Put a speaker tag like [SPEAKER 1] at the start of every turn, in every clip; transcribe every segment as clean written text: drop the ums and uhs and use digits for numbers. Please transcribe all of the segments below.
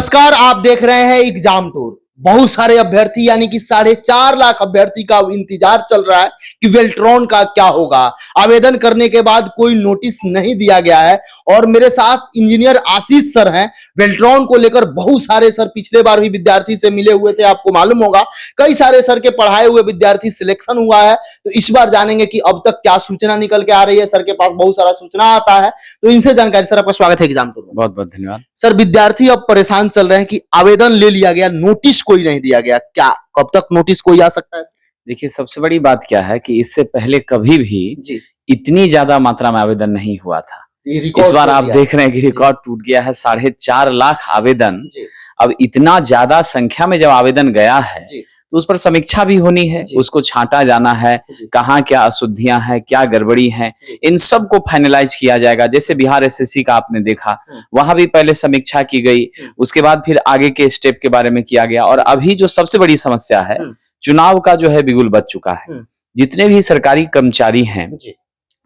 [SPEAKER 1] नमस्कार, आप देख रहे हैं एग्जाम टूर। बहुत सारे अभ्यर्थी यानी कि 4.5 लाख अभ्यर्थी का इंतजार चल रहा है कि वेल्ट्रॉन का क्या होगा। आवेदन करने के बाद कोई नोटिस नहीं दिया गया है और मेरे साथ इंजीनियर आशीष सर हैं। वेल्ट्रॉन को लेकर बहुत सारे सर पिछले बार भी विद्यार्थी से मिले हुए थे, आपको मालूम होगा। कई सारे सर के पढ़ाए हुए विद्यार्थी सिलेक्शन हुआ है, तो इस बार जानेंगे कि अब तक क्या सूचना निकल के आ रही है। सर के पास बहुत सारा सूचना आता है, तो इनसे जानकारी। सर आपका स्वागत है एग्जाम टूर में।
[SPEAKER 2] बहुत बहुत धन्यवाद।
[SPEAKER 1] सर विद्यार्थी अब परेशान चल रहे हैं कि आवेदन ले लिया गया, नोटिस कोई नहीं दिया गया, क्या कब तक नोटिस कोई आ सकता है?
[SPEAKER 2] देखिए, सबसे बड़ी बात क्या है कि इससे पहले कभी भी
[SPEAKER 1] जी
[SPEAKER 2] इतनी ज्यादा मात्रा में आवेदन नहीं हुआ था।
[SPEAKER 1] ये रिकॉर्ड
[SPEAKER 2] इस बार
[SPEAKER 1] टूट
[SPEAKER 2] आप
[SPEAKER 1] गया।
[SPEAKER 2] देख रहे हैं कि रिकॉर्ड टूट गया है। 4.5 लाख आवेदन।
[SPEAKER 1] जी
[SPEAKER 2] अब इतना ज्यादा संख्या में जब आवेदन गया है
[SPEAKER 1] जी
[SPEAKER 2] तो उस पर समीक्षा भी होनी है,
[SPEAKER 1] जी।
[SPEAKER 2] उसको छांटा जाना है,
[SPEAKER 1] जी।
[SPEAKER 2] कहाँ क्या अशुद्धियां हैं, क्या गड़बड़ी है,
[SPEAKER 1] जी।
[SPEAKER 2] इन सब को फाइनलाइज किया जाएगा। जैसे बिहार एसएससी का आपने देखा, वहां भी पहले समीक्षा की गई, उसके बाद फिर आगे के स्टेप के बारे में किया गया। और अभी जो सबसे बड़ी समस्या है, चुनाव का जो है बिगुल बज चुका है। जितने भी सरकारी कर्मचारी हैं,
[SPEAKER 1] जी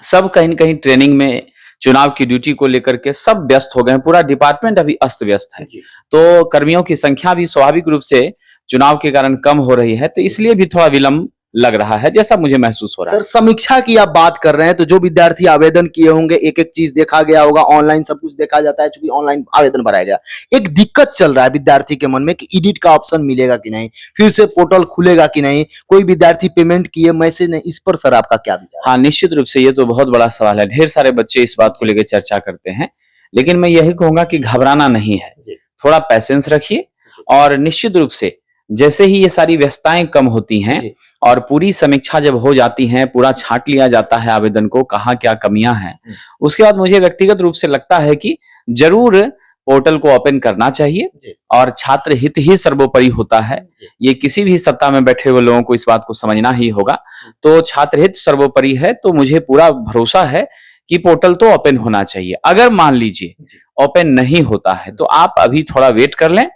[SPEAKER 2] सब कहीं न कहीं ट्रेनिंग में चुनाव की ड्यूटी को लेकर के सब व्यस्त हो गए हैं। पूरा डिपार्टमेंट अभी अस्त व्यस्त है।
[SPEAKER 1] जी।
[SPEAKER 2] तो कर्मियों की संख्या भी स्वाभाविक रूप से चुनाव के कारण कम हो रही है, तो इसलिए भी थोड़ा विलंब लग रहा है, जैसा मुझे महसूस हो रहा है।
[SPEAKER 1] सर समीक्षा की आप बात कर रहे हैं, तो जो विद्यार्थी आवेदन किए होंगे एक एक चीज देखा गया होगा, ऑनलाइन सब कुछ देखा जाता है, चूंकि ऑनलाइन आवेदन भराया गया। एक दिक्कत चल रहा है विद्यार्थी के मन में कि एडिट का ऑप्शन मिलेगा कि नहीं, फिर से पोर्टल खुलेगा कि नहीं, कोई विद्यार्थी पेमेंट किए मैसेज नहीं, इस पर सर आपका क्या विचार?
[SPEAKER 2] हाँ, निश्चित रूप से ये तो बहुत बड़ा सवाल है। ढेर सारे बच्चे इस बात को लेकर चर्चा करते हैं, लेकिन मैं यही कहूंगा कि घबराना नहीं है। थोड़ा पैसेंस रखिए और निश्चित रूप से जैसे ही ये सारी व्यस्तताएं कम होती हैं और पूरी समीक्षा जब हो जाती है, पूरा छांट लिया जाता है आवेदन को, कहाँ क्या कमियां हैं, उसके बाद मुझे व्यक्तिगत रूप से लगता है कि जरूर पोर्टल को ओपन करना चाहिए और छात्र हित ही सर्वोपरि होता है। ये किसी भी सत्ता में बैठे हुए लोगों को इस बात को समझना ही होगा। तो छात्र हित सर्वोपरि है, तो मुझे पूरा भरोसा है कि पोर्टल तो ओपन होना चाहिए। अगर मान लीजिए ओपन नहीं होता है तो आप अभी थोड़ा वेट कर लें।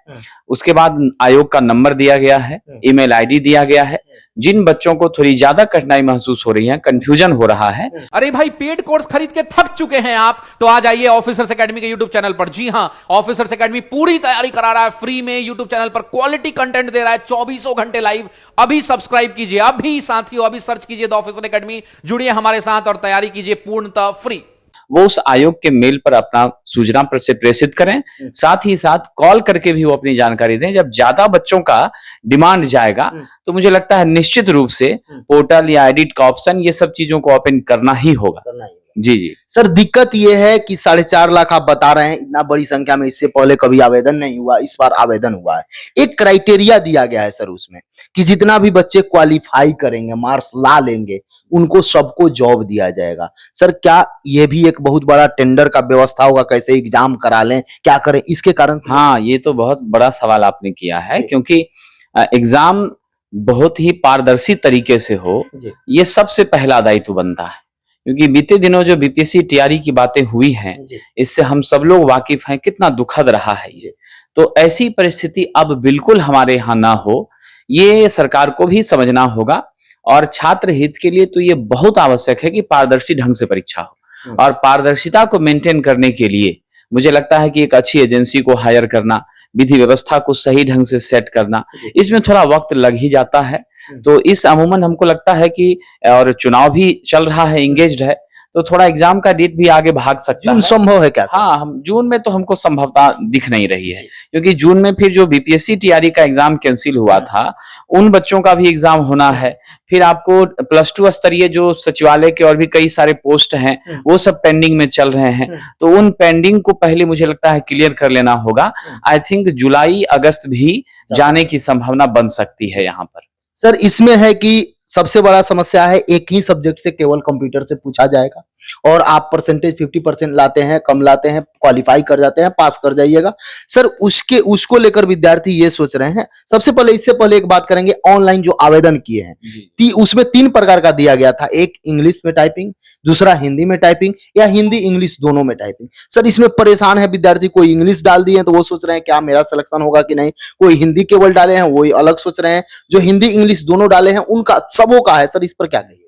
[SPEAKER 2] उसके बाद आयोग का नंबर दिया गया है, ईमेल आईडी दिया गया है। जिन बच्चों को थोड़ी ज्यादा कठिनाई महसूस हो रही है, कंफ्यूजन हो रहा है,
[SPEAKER 3] अरे भाई पेड कोर्स खरीद के थक चुके हैं आप, तो आ जाइए ऑफिसर्स एकेडमी के यूट्यूब चैनल पर। जी हां, ऑफिसर्स एकेडमी पूरी तैयारी करा रहा है फ्री में यूट्यूब चैनल पर, क्वालिटी कंटेंट दे रहा है 24 घंटे लाइव। अभी सब्सक्राइब कीजिए, अभी साथियों, अभी सर्च कीजिए द ऑफिसर एकेडमी, जुड़िए हमारे साथ और तैयारी कीजिए पूर्णतः फ्री।
[SPEAKER 2] वो उस आयोग के मेल पर अपना सूचना प्रेषित करें, साथ ही साथ कॉल करके भी वो अपनी जानकारी दें। जब ज्यादा बच्चों का डिमांड जाएगा तो मुझे लगता है निश्चित रूप से पोर्टल या एडिट का ऑप्शन, ये सब चीजों को ओपन करना ही होगा। जी जी
[SPEAKER 1] सर दिक्कत ये है कि 4.5 लाख आप बता रहे हैं, इतना बड़ी संख्या में इससे पहले कभी आवेदन नहीं हुआ, इस बार आवेदन हुआ है। एक क्राइटेरिया दिया गया है सर उसमें कि जितना भी बच्चे क्वालिफाई करेंगे, मार्क्स ला लेंगे, उनको सबको जॉब दिया जाएगा। सर क्या ये भी एक बहुत बड़ा टेंडर का व्यवस्था होगा, कैसे एग्जाम करा लें, क्या करें इसके कारण?
[SPEAKER 2] हाँ, ये तो बहुत बड़ा सवाल आपने किया है, क्योंकि एग्जाम बहुत ही पारदर्शी तरीके से हो, ये सबसे पहला दायित्व बनता है। क्योंकि बीते दिनों जो बीपीएससी तैयारी की बातें हुई हैं, इससे हम सब लोग वाकिफ हैं, कितना दुखद रहा है ये। तो ऐसी परिस्थिति अब बिल्कुल हमारे यहाँ ना हो, ये सरकार को भी समझना होगा। और छात्र हित के लिए तो ये बहुत आवश्यक है कि पारदर्शी ढंग से परीक्षा हो। और पारदर्शिता को मेंटेन करने के लिए मुझे लगता है कि एक अच्छी एजेंसी को हायर करना, विधि व्यवस्था को सही ढंग से सेट करना, इसमें थोड़ा वक्त लग ही जाता है। तो इस अमूमन हमको लगता है कि, और चुनाव भी चल रहा है, एंगेज्ड है, तो थोड़ा एग्जाम का डेट भी आगे भाग सकता है।
[SPEAKER 1] जून संभव है क्या?
[SPEAKER 2] हाँ, हम जून में तो हमको संभवता दिख नहीं रही है, क्योंकि जून में फिर जो बीपीएससी तैयारी का एग्जाम कैंसिल हुआ था, उन बच्चों का भी एग्जाम होना है। फिर आपको +2 स्तरीय जो सचिवालय के और भी कई सारे पोस्ट हैं, वो सब पेंडिंग में चल रहे हैं। तो उन पेंडिंग को पहले मुझे लगता है क्लियर कर लेना होगा। आई थिंक जुलाई अगस्त भी जाने की संभावना बन सकती है यहाँ पर।
[SPEAKER 1] सर इसमें है कि सबसे बड़ा समस्या है एक ही सब्जेक्ट से केवल कंप्यूटर से पूछा जाएगा और आप परसेंटेज 50% लाते हैं, कम लाते हैं, क्वालिफाई कर जाते हैं, पास कर जाइएगा। सर उसको लेकर विद्यार्थी ये सोच रहे हैं। सबसे पहले इससे पहले एक बात करेंगे, ऑनलाइन जो आवेदन किए हैं उसमें 3 प्रकार का दिया गया था, एक इंग्लिश में टाइपिंग, दूसरा हिंदी में टाइपिंग, या हिंदी इंग्लिश दोनों में टाइपिंग। सर इसमें परेशान है विद्यार्थी, कोई इंग्लिश डाल दिए तो वो सोच रहे हैं क्या मेरा सिलेक्शन होगा कि नहीं, कोई हिंदी केवल डाले हैं वो अलग सोच रहे हैं, जो हिंदी इंग्लिश दोनों डाले हैं उनका सबों का है। सर इस पर क्या कहिए?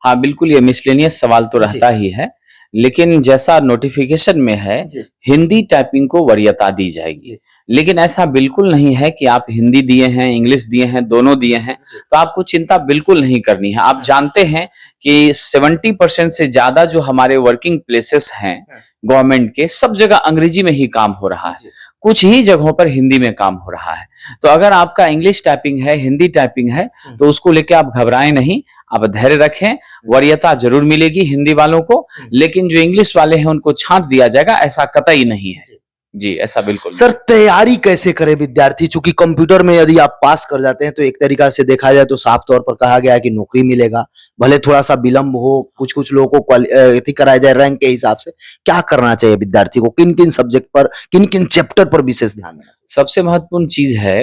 [SPEAKER 2] हाँ, बिल्कुल, ये मिसलेनियस सवाल तो रहता ही है, लेकिन जैसा नोटिफिकेशन में है, हिंदी टाइपिंग को वरीयता दी जाएगी। लेकिन ऐसा बिल्कुल नहीं है कि आप हिंदी दिए हैं, इंग्लिश दिए हैं, दोनों दिए हैं, तो आपको चिंता बिल्कुल नहीं करनी है। आप जानते हैं कि 70% से ज्यादा जो हमारे वर्किंग प्लेसेस हैं गवर्नमेंट के, सब जगह अंग्रेजी में ही काम हो रहा है, कुछ ही जगहों पर हिंदी में काम हो रहा है। तो अगर आपका इंग्लिश टाइपिंग है, हिंदी टाइपिंग है, तो उसको लेके आप घबराएं नहीं, आप धैर्य रखें। वरीयता जरूर मिलेगी हिंदी वालों को, लेकिन जो इंग्लिश वाले हैं उनको छांट दिया जाएगा, ऐसा कतई नहीं है जी, ऐसा बिल्कुल
[SPEAKER 1] सर तैयारी कैसे करे विद्यार्थी? चूंकि कंप्यूटर में यदि आप पास कर जाते हैं तो एक तरीका से देखा जाए तो साफ तौर पर कहा गया है कि नौकरी मिलेगा, भले थोड़ा सा विलंब हो, कुछ लोगों को कराया जाए रैंक के हिसाब से। क्या करना चाहिए विद्यार्थी को? किन किन सब्जेक्ट पर, किन किन चैप्टर पर विशेष ध्यान देना?
[SPEAKER 2] सबसे महत्वपूर्ण चीज है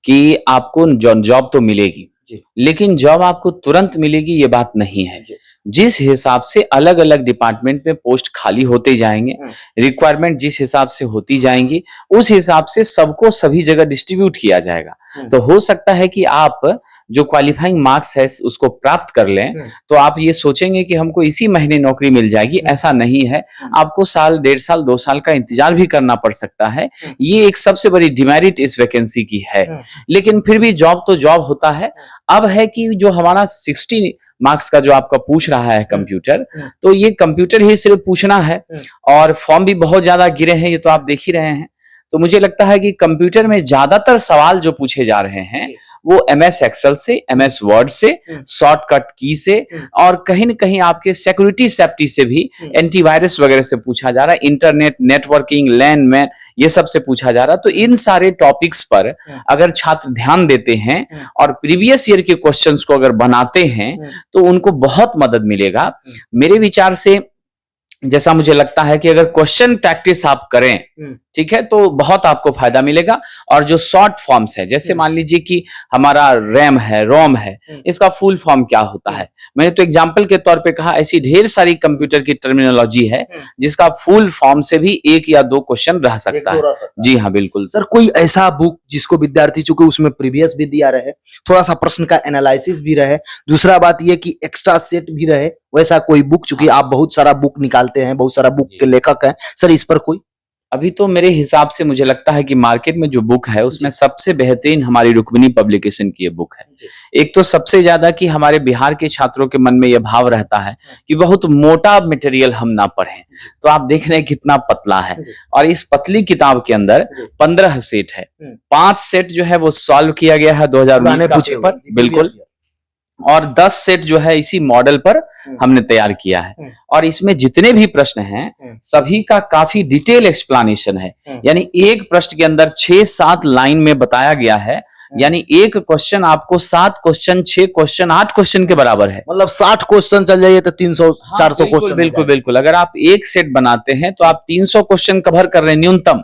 [SPEAKER 2] कि आपको जॉब तो मिलेगी, लेकिन जॉब आपको तुरंत मिलेगी ये बात नहीं है। जिस हिसाब से अलग अलग डिपार्टमेंट में पोस्ट खाली होते जाएंगे, रिक्वायरमेंट जिस हिसाब से होती जाएंगी, उस हिसाब से सबको सभी जगह डिस्ट्रीब्यूट किया जाएगा। तो हो सकता है कि आप जो क्वालिफाइंग मार्क्स है उसको प्राप्त कर लें, तो आप ये सोचेंगे कि हमको इसी महीने नौकरी मिल जाएगी। ऐसा नहीं है, आपको साल, 1.5 साल, 2 साल का इंतजार भी करना पड़ सकता है। ये एक सबसे बड़ी डिमेरिट इस वैकेंसी की है। लेकिन फिर भी जॉब तो जॉब होता है। अब है कि जो हमारा 60 मार्क्स का जो आपका पूछ रहा है कंप्यूटर, तो ये कंप्यूटर ही सिर्फ पूछना है, और फॉर्म भी बहुत ज्यादा गिरे हैं, ये तो आप देख ही रहे हैं। तो मुझे लगता है कि कंप्यूटर में ज्यादातर सवाल जो पूछे जा रहे हैं वो MS एक्सेल से, MS वर्ड से, शॉर्टकट की से, और कहीं न कहीं आपके सिक्योरिटी सेफ्टी से भी, एंटीवायरस वगैरह से पूछा जा रहा है, इंटरनेट नेटवर्किंग, लैन मैन, ये सब से पूछा जा रहा है। तो इन सारे टॉपिक्स पर अगर छात्र ध्यान देते हैं और प्रीवियस ईयर के क्वेश्चंस को अगर बनाते हैं तो उनको बहुत मदद मिलेगा। मेरे विचार से जैसा मुझे लगता है कि अगर क्वेश्चन प्रैक्टिस आप करें, ठीक है, तो बहुत आपको फायदा मिलेगा। और जो शॉर्ट फॉर्म्स है, जैसे मान लीजिए कि हमारा रैम है, रोम है, इसका फुल फॉर्म क्या होता है, मैंने तो एग्जांपल के तौर पे कहा। ऐसी ढेर सारी कंप्यूटर की टर्मिनोलॉजी है जिसका फुल फॉर्म से भी 1 या 2 क्वेश्चन रह सकता है। जी हाँ, बिल्कुल
[SPEAKER 1] सर। कोई ऐसा बुक जिसको विद्यार्थी, चूंकि उसमें प्रीवियस भी दिया रहे, थोड़ा सा प्रश्न का एनालिसिस भी रहे, दूसरा बात यह कि एक्स्ट्रा सेट भी रहे, वैसा कोई बुक? चूंकि आप बहुत सारा बुक निकालते हैं, बहुत सारा बुक के लेखक हैं सर, इस पर कोई?
[SPEAKER 2] अभी तो मेरे हिसाब से मुझे लगता है कि मार्केट में जो बुक है उसमें सबसे बेहतरीन हमारी रुक्मिणी पब्लिकेशन की ये बुक है। एक तो सबसे ज्यादा कि हमारे बिहार के छात्रों के मन में यह भाव रहता है कि बहुत मोटा मटेरियल हम ना पढ़ें, तो आप देख रहे हैं कितना पतला है। और इस पतली किताब के अंदर 15 सेट है, 5 सेट जो है वो सॉल्व किया गया है 2019 का पेपर, बिल्कुल, और 10 सेट जो है इसी मॉडल पर हमने तैयार किया है। और इसमें जितने भी प्रश्न हैं सभी का काफी डिटेल एक्सप्लेनेशन है, यानी एक प्रश्न के अंदर 6-7 लाइन में बताया गया है। यानी एक क्वेश्चन आपको 7 क्वेश्चन, 6 क्वेश्चन, 8 क्वेश्चन के बराबर है।
[SPEAKER 1] मतलब 60 क्वेश्चन चल जाइए तो 300-400 क्वेश्चन।
[SPEAKER 2] बिल्कुल बिल्कुल, अगर आप एक सेट बनाते हैं तो आप 300 क्वेश्चन कवर कर रहे हैं न्यूनतम।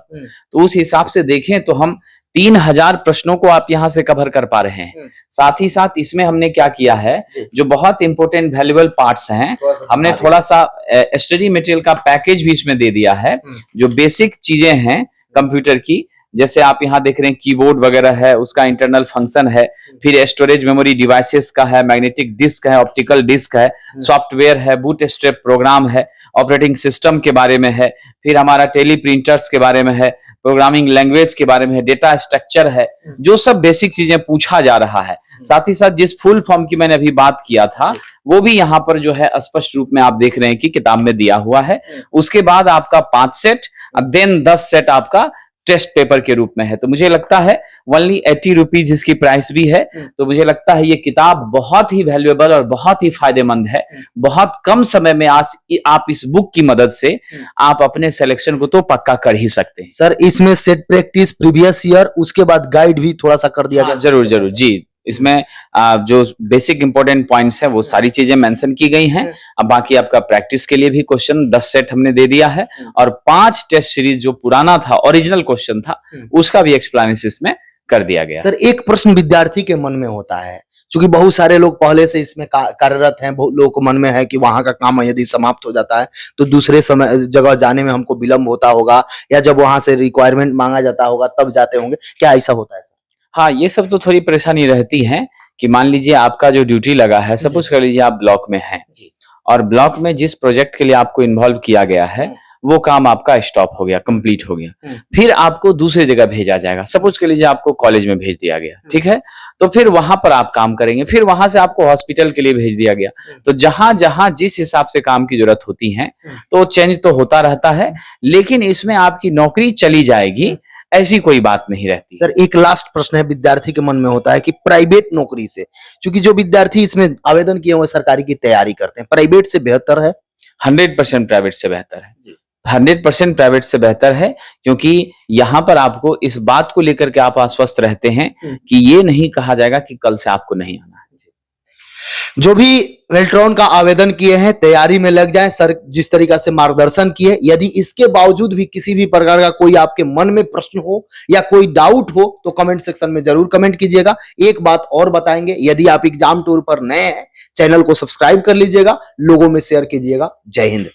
[SPEAKER 2] तो उस हिसाब से देखें तो हम 3000 प्रश्नों को आप यहां से कवर कर पा रहे हैं। साथ ही साथ इसमें हमने क्या किया है, जो बहुत इंपॉर्टेंट वैल्यूएबल पार्ट्स हैं, हमने थोड़ा सा स्टडी मटेरियल का पैकेज भी इसमें दे दिया है। जो बेसिक चीजें हैं कंप्यूटर की, जैसे आप यहाँ देख रहे हैं कीबोर्ड वगैरह है, उसका इंटरनल फंक्शन है, फिर स्टोरेज मेमोरी डिवाइसेस का है, मैग्नेटिक डिस्क है, ऑप्टिकल डिस्क है, सॉफ्टवेयर है, बूट स्ट्रैप प्रोग्राम है, ऑपरेटिंग सिस्टम के बारे में है, फिर हमारा टेली प्रिंटर्स के बारे में है, प्रोग्रामिंग लैंग्वेज के बारे में है, डेटा स्ट्रक्चर है, जो सब बेसिक चीजें पूछा जा रहा है। साथ ही साथ जिस फुल फॉर्म की मैंने अभी बात किया था वो भी यहाँ पर जो है स्पष्ट रूप में आप देख रहे हैं कि किताब में दिया हुआ है। उसके बाद आपका 5 सेट, देन 10 सेट आपका टेस्ट पेपर के रूप में है। तो मुझे लगता है ओनली 80 रुपीज इसकी प्राइस भी है। तो मुझे लगता है ये किताब बहुत ही वैल्यूएबल और बहुत ही फायदेमंद है। बहुत कम समय में आज आप इस बुक की मदद से आप अपने सिलेक्शन को तो पक्का कर ही सकते हैं।
[SPEAKER 1] सर इसमें सेट प्रैक्टिस, प्रीवियस ईयर, उसके बाद गाइड भी थोड़ा सा कर दिया गया।
[SPEAKER 2] जरूर जरूर जी, इसमें जो बेसिक इंपॉर्टेंट पॉइंट्स हैं वो सारी चीजें मेंशन की गई हैं। अब बाकी आपका प्रैक्टिस के लिए भी क्वेश्चन 10 सेट हमने दे दिया है, और 5 टेस्ट सीरीज जो पुराना था, ओरिजिनल क्वेश्चन था, उसका भी एक्सप्लेनेशन इसमें कर दिया गया।
[SPEAKER 1] सर एक प्रश्न विद्यार्थी के मन में होता है, क्योंकि बहुत सारे लोग पहले से इसमें कार्यरत हैं, बहुत लोगों को मन में है कि वहां का काम यदि समाप्त हो जाता है तो दूसरे समय जगह जाने में हमको विलंब होता होगा, या जब वहां से रिक्वायरमेंट मांगा जाता होगा तब जाते होंगे, क्या ऐसा होता है सर?
[SPEAKER 2] हाँ, ये सब तो थोड़ी परेशानी रहती है कि मान लीजिए आपका जो ड्यूटी लगा है, सपोज कर लीजिए आप ब्लॉक में हैं, और ब्लॉक में जिस प्रोजेक्ट के लिए आपको इन्वॉल्व किया गया है वो काम आपका स्टॉप हो गया, कंप्लीट हो गया। फिर आपको दूसरी जगह भेजा जाएगा। सपोज कर लीजिए आपको कॉलेज में भेज दिया गया, ठीक है, तो फिर वहां पर आप काम करेंगे। फिर वहां से आपको हॉस्पिटल के लिए भेज दिया गया। तो जहां जहां जिस हिसाब से काम की जरूरत होती है तो चेंज तो होता रहता है, लेकिन इसमें आपकी नौकरी चली जाएगी ऐसी कोई बात नहीं रहती।
[SPEAKER 1] सर एक लास्ट प्रश्न है, विद्यार्थी के मन में होता है कि प्राइवेट नौकरी से, क्योंकि जो विद्यार्थी इसमें आवेदन किए हुए सरकारी की तैयारी करते हैं, प्राइवेट से बेहतर है?
[SPEAKER 2] 100% प्राइवेट से बेहतर है। 100% प्राइवेट से बेहतर है, क्योंकि यहाँ पर आपको इस बात को लेकर के आप आश्वस्त रहते हैं कि ये नहीं कहा जाएगा कि कल से आपको नहीं आना है।
[SPEAKER 1] जो भी वेल्ट्रॉन का आवेदन किए हैं तैयारी में लग जाएं। सर जिस तरीका से मार्गदर्शन किए, यदि इसके बावजूद भी किसी भी प्रकार का कोई आपके मन में प्रश्न हो या कोई डाउट हो तो कमेंट सेक्शन में जरूर कमेंट कीजिएगा। एक बात और बताएंगे, यदि आप एग्जाम टूर पर नए हैं चैनल को सब्सक्राइब कर लीजिएगा, लोगों में शेयर कीजिएगा। जय हिंद।